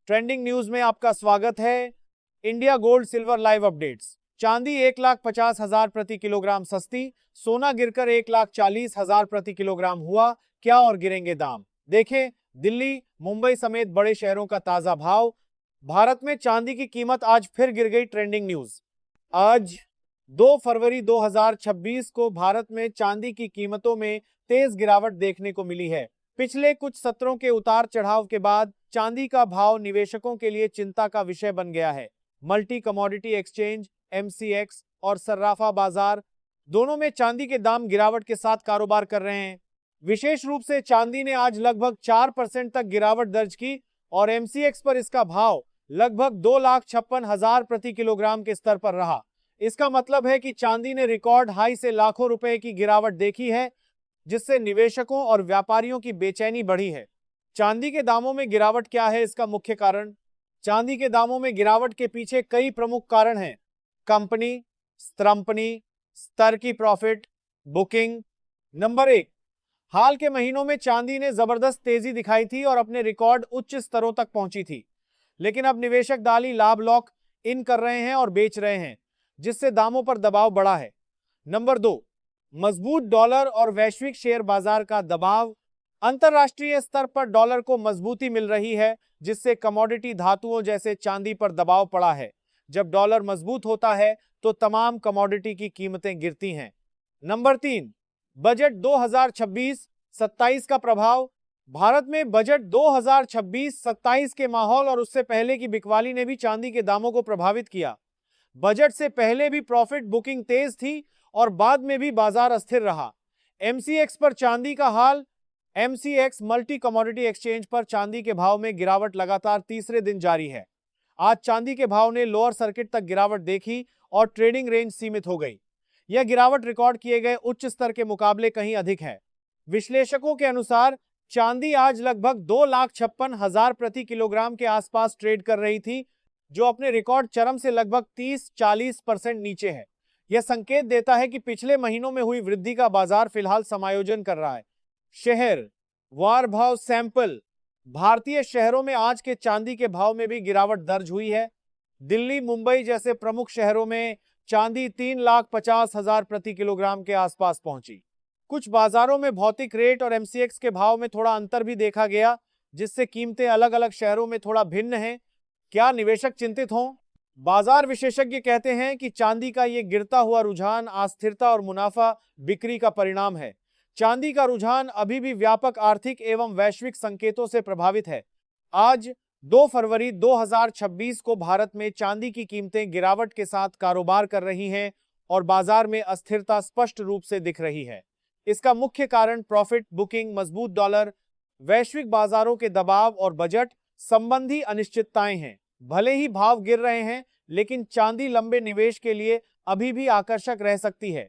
Trending news में आपका स्वागत है। India gold silver live updates. चांदी 1,50,000 प्रति किलोग्राम सस्ती, सोना गिरकर 1,40,000 प्रति किलोग्राम हुआ। क्या और गिरेंगे दाम? देखें दिल्ली, मुंबई समेत बड़े शहरों का ताजा भाव। भारत में चांदी की कीमत आज फिर गिर गई। Trending news. आज 2 फरवरी 2026 को भारत में चांदी की कीमतों में तेज गिरावट देखने को मिली है। पिछले कुछ सत्रों के उतार चढ़ाव के बाद चांदी का भाव निवेशकों के लिए चिंता का विषय बन गया है। मल्टी कमोडिटी एक्सचेंज (MCX) और सर्राफा बाजार दोनों में चांदी के दाम गिरावट के साथ कारोबार कर रहे हैं। विशेष रूप से चांदी ने आज लगभग 4% तक गिरावट दर्ज की और MCX पर इसका भाव लगभग 2,56,000 प्रति किलोग्राम के स्तर पर रहा। इसका मतलब है कि चांदी ने रिकॉर्ड हाई से लाखों रुपए की गिरावट देखी है, जिससे निवेशकों और व्यापारियों की बेचैनी बढ़ी है। चांदी के दामों में गिरावट क्या है, इसका मुख्य कारण? चांदी के दामों में गिरावट के पीछे कई प्रमुख कारण हैं। कंपनी स्तर की प्रॉफिट बुकिंग। नंबर 1, हाल के महीनों में चांदी ने जबरदस्त तेजी दिखाई थी और अपने रिकॉर्ड उच्च स्तरों तक पहुंची थी, लेकिन अब निवेशक दाली लाभ लॉक इन कर रहे हैं और बेच रहे हैं, जिससे दामों पर दबाव बढ़ा है। नंबर 2, मजबूत डॉलर और वैश्विक शेयर बाजार का दबाव। अंतरराष्ट्रीय स्तर पर डॉलर को मजबूती मिल रही है, जिससे कमोडिटी धातुओं जैसे चांदी पर दबाव पड़ा है। जब डॉलर मजबूत होता है तो तमाम कमोडिटी की कीमतें गिरती हैं। नंबर 3, बजट 2026-27 का प्रभाव। भारत में बजट 2026-27 के माहौल और उससे पहले की बिकवाली ने भी चांदी के दामों को प्रभावित किया। बजट से पहले भी प्रॉफिट बुकिंग तेज थी और बाद में भी बाजार अस्थिर रहा। MCX पर चांदी का हाल। MCX मल्टी कमोडिटी एक्सचेंज पर चांदी के भाव में गिरावट लगातार तीसरे दिन जारी है। आज चांदी के भाव ने लोअर सर्किट तक गिरावट देखी और ट्रेडिंग रेंज सीमित हो गई। यह गिरावट रिकॉर्ड किए गए उच्च स्तर के मुकाबले कहीं अधिक है। विश्लेषकों के अनुसार चांदी आज लगभग 2,56,000 प्रति किलोग्राम के आसपास ट्रेड कर रही थी, जो अपने रिकॉर्ड चरम से लगभग 30-40% नीचे है। यह संकेत देता है कि पिछले महीनों में हुई वृद्धि का बाजार फिलहाल समायोजन कर रहा है। शहर वार भाव सैंपल। भारतीय शहरों में आज के चांदी के भाव में भी गिरावट दर्ज हुई है। दिल्ली, मुंबई जैसे प्रमुख शहरों में चांदी 3,50,000 प्रति किलोग्राम के आसपास पहुंची। कुछ बाजारों में भौतिक रेट और MCX के भाव में थोड़ा अंतर भी देखा गया, जिससे कीमतें अलग अलग शहरों में थोड़ा भिन्न हैं। क्या निवेशक चिंतित हों? बाजार विशेषज्ञ कहते हैं कि चांदी का ये गिरता हुआ रुझान अस्थिरता और मुनाफा बिक्री का परिणाम है। चांदी का रुझान अभी भी व्यापक आर्थिक एवं वैश्विक संकेतों से प्रभावित है। आज 2 फरवरी 2026 को भारत में चांदी की कीमतें गिरावट के साथ कारोबार कर रही हैं और बाजार में अस्थिरता स्पष्ट रूप से दिख रही है। इसका मुख्य कारण प्रॉफिट बुकिंग, मजबूत डॉलर, वैश्विक बाजारों के दबाव और बजट संबंधी अनिश्चितताएं हैं। भले ही भाव गिर रहे हैं, लेकिन चांदी लंबे निवेश के लिए अभी भी आकर्षक रह सकती है।